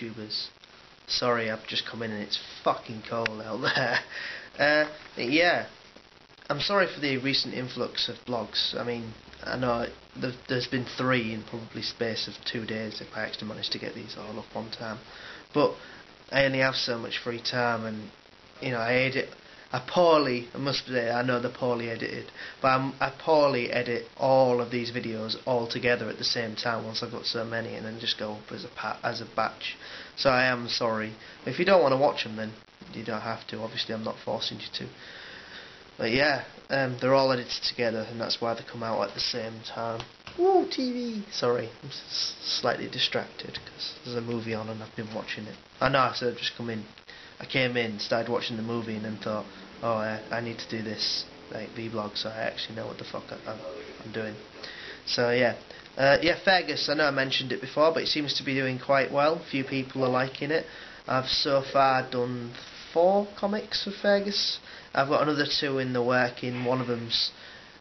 YouTubers. Sorry, I've just come in and it's fucking cold out there. Yeah, I'm sorry for the recent influx of blogs. I mean, I know there's been 3 in probably space of 2 days if I actually managed to get these all up on time. But I only have so much free time, and you know, I must say, I know they're poorly edited, but I poorly edit all of these videos all together at the same time once I've got so many, and then just go up as a batch. So I am sorry. If you don't want to watch them, then you don't have to. Obviously, I'm not forcing you to. But yeah, they're all edited together, and that's why they come out at the same time. Woo, TV! Sorry, I'm slightly distracted because there's a movie on and I've been watching it. I know, so I've just come in. I came in, started watching the movie, and then thought, oh, I need to do this, like Vblog, so I actually know what the fuck I'm doing. So yeah, Fergus. I know I mentioned it before, but it seems to be doing quite well. Few people are liking it. I've so far done 4 comics of Fergus. I've got another 2 in the working. One of them's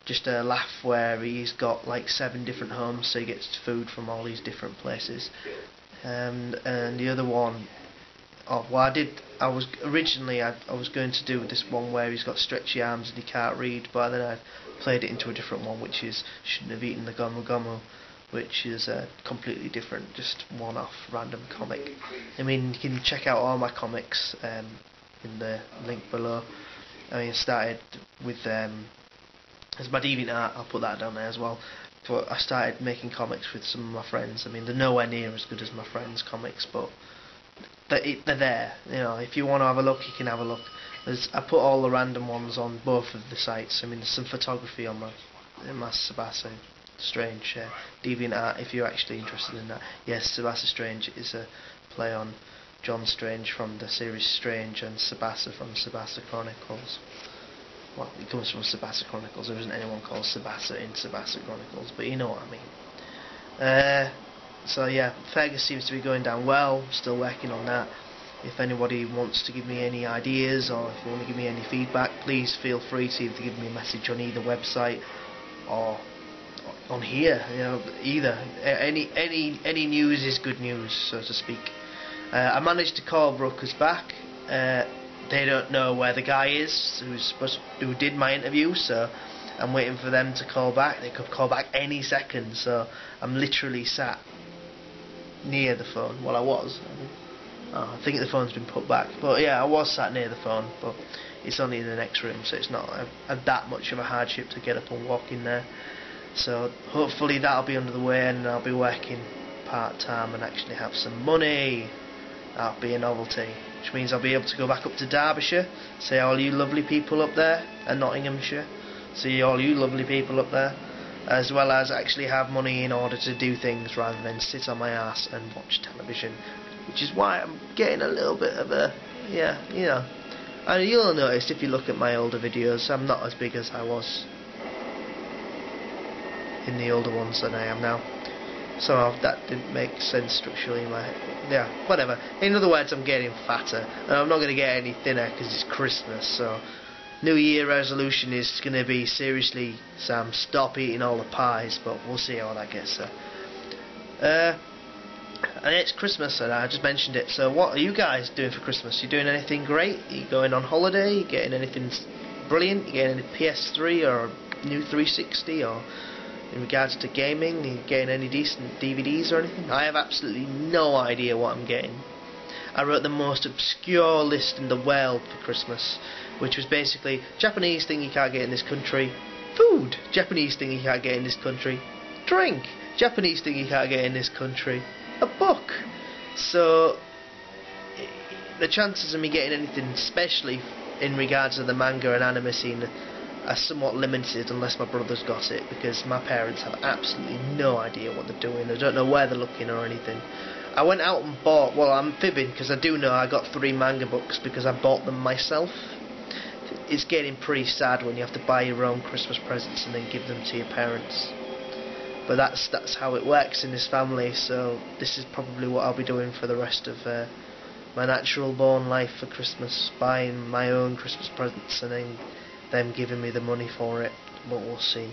just a laugh where he's got like 7 different homes, so he gets food from all these different places. And the other one, I was going to do this one where he's got stretchy arms and he can't read, but then I played it into a different one, which is Shouldn't Have Eaten the Gomu Gomu, which is a completely different, just one-off random comic. I mean, you can check out all my comics in the link below. I mean, I started with as my DeviantArt, I'll put that down there as well. But I started making comics with some of my friends. I mean, they're nowhere near as good as my friends' comics, but they're there. You know, if you want to have a look, you can have a look. I put all the random ones on both of the sites. I mean, there's some photography on my Sabasa Strange DeviantArt if you're actually interested in that. Yes, Sabasa Strange is a play on John Strange from the series Strange and Sabasa from Sabasa Chronicles. Well, it comes from Sabasa Chronicles. There isn't anyone called Sabasa in Sabasa Chronicles, but you know what I mean. So yeah, Fergus seems to be going down well. Still working on that. If anybody wants to give me any ideas, or if you want to give me any feedback, please feel free to either give me a message on either website or on here. You know, either any news is good news, so to speak. I managed to call Brokers back. They don't know where the guy is who did my interview, so I'm waiting for them to call back. They could call back any second, so I'm literally sat near the phone. Well, I was. I think the phone's been put back, but yeah, I was sat near the phone, but it's only in the next room, so it's not that much of a hardship to get up and walk in there. So hopefully that'll be under the way, and I'll be working part-time and actually have some money. That'll be a novelty, which means I'll be able to go back up to Derbyshire, say all you lovely people up there, and Nottinghamshire, see all you lovely people up there, as well as actually have money in order to do things rather than sit on my ass and watch television, which is why I'm getting a little bit of a, and you'll notice if you look at my older videos, I'm not as big as I was in the older ones than I am now. Somehow that didn't make sense structurally in my head. Yeah, whatever. In other words, I'm getting fatter, and I'm not going to get any thinner because it's Christmas. So, New Year resolution is going to be, seriously, Sam, stop eating all the pies. But we'll see how that gets there. And it's Christmas, and I just mentioned it. So, what are you guys doing for Christmas? You doing anything great? Are you going on holiday? You getting anything brilliant? You getting a PS3 or a new 360 or? In regards to gaming, are you getting any decent DVDs or anything? I have absolutely no idea what I'm getting. I wrote the most obscure list in the world for Christmas, which was basically Japanese thing you can't get in this country, food, Japanese thing you can't get in this country, drink, Japanese thing you can't get in this country, a book. So the chances of me getting anything, especially in regards to the manga and anime scene, are somewhat limited unless my brother's got it, because my parents have absolutely no idea what they're doing. They don't know where they're looking or anything. I went out and bought, well, I'm fibbing because I do know I got 3 manga books because I bought them myself. It's getting pretty sad when you have to buy your own Christmas presents and then give them to your parents. But that's how it works in this family, so this is probably what I'll be doing for the rest of my natural born life for Christmas, buying my own Christmas presents and then them giving me the money for it, but we'll see.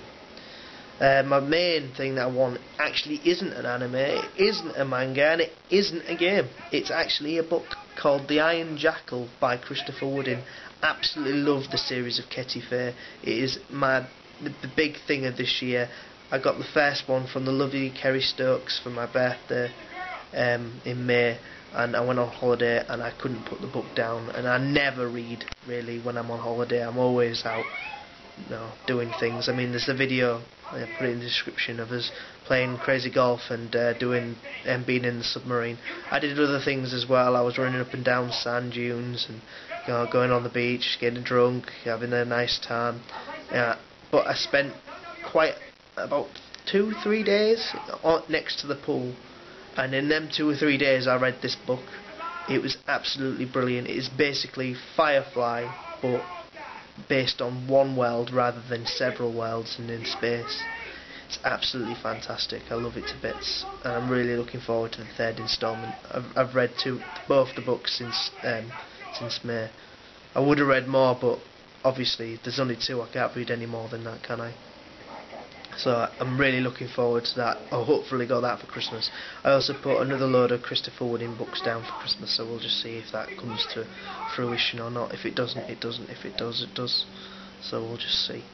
My main thing that I want actually isn't an anime, it isn't a manga, and it isn't a game. It's actually a book called The Iron Jackal by Questorv8. Absolutely love the series of Questorv8. It is the big thing of this year. I got the first one from the lovely Kerry Stokes for my birthday in May, and I went on holiday and I couldn't put the book down. And I never read really when I'm on holiday. I'm always out, doing things. I mean, there's a video I put it in the description of us playing crazy golf and being in the submarine. I did other things as well. I was running up and down sand dunes and going on the beach, getting drunk, having a nice time. But I spent about 2-3 days next to the pool, and in them 2 or 3 days I read this book. It was absolutely brilliant. It is basically Firefly, but based on one world rather than several worlds and in space. It's absolutely fantastic. I love it to bits, and I'm really looking forward to the third instalment. I've read both the books since May. I would have read more, but obviously there's only 2. I can't read any more than that, can I? So I'm really looking forward to that. I'll hopefully got that for Christmas. I also put another load of Questorv8 books down for Christmas, so we'll just see if that comes to fruition or not. If it doesn't, it doesn't. If it does, it does. So we'll just see.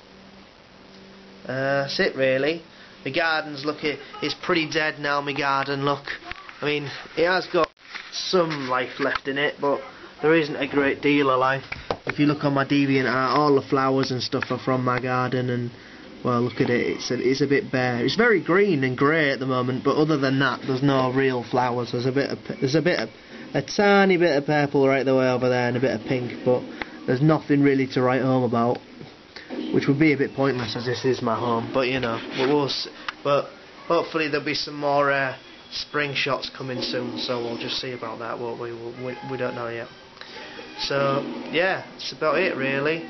That's it really. My garden's it's pretty dead now, my garden, look. I mean, it has got some life left in it, but there isn't a great deal of life. If you look on my DeviantArt, all the flowers and stuff are from my garden, and well, look at it, it's a bit bare. It's very green and grey at the moment, but other than that, there's no real flowers. There's a tiny bit of purple right the way over there, and a bit of pink, but there's nothing really to write home about, which would be a bit pointless as this is my home. But but hopefully there'll be some more spring shots coming soon, so we'll just see about that, won't we? We don't know yet. So yeah, that's about it really.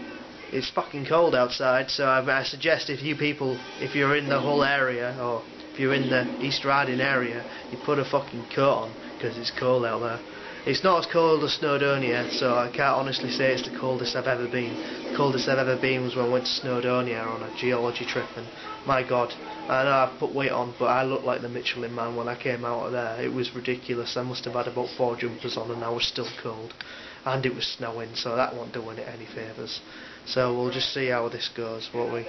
It's fucking cold outside, so I suggest if you're in the Hull area, or if you're in the East Riding area, you put a fucking coat on, because it's cold out there. It's not as cold as Snowdonia, so I can't honestly say it's the coldest I've ever been. The coldest I've ever been was when I went to Snowdonia on a geology trip, and my god, I know I've put weight on, but I looked like the Michelin Man when I came out of there. It was ridiculous. I must have had about 4 jumpers on, and I was still cold. And it was snowing, so that wasn't doing it any favours. So we'll just see how this goes, won't we?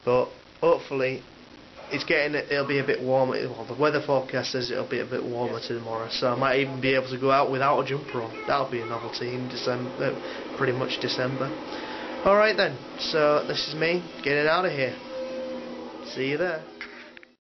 But hopefully it'll be a bit warmer. Well, the weather forecast says it'll be a bit warmer tomorrow, so I might even be able to go out without a jumper on. That'll be a novelty in December, pretty much December. Alright then, so this is me getting out of here. See you there.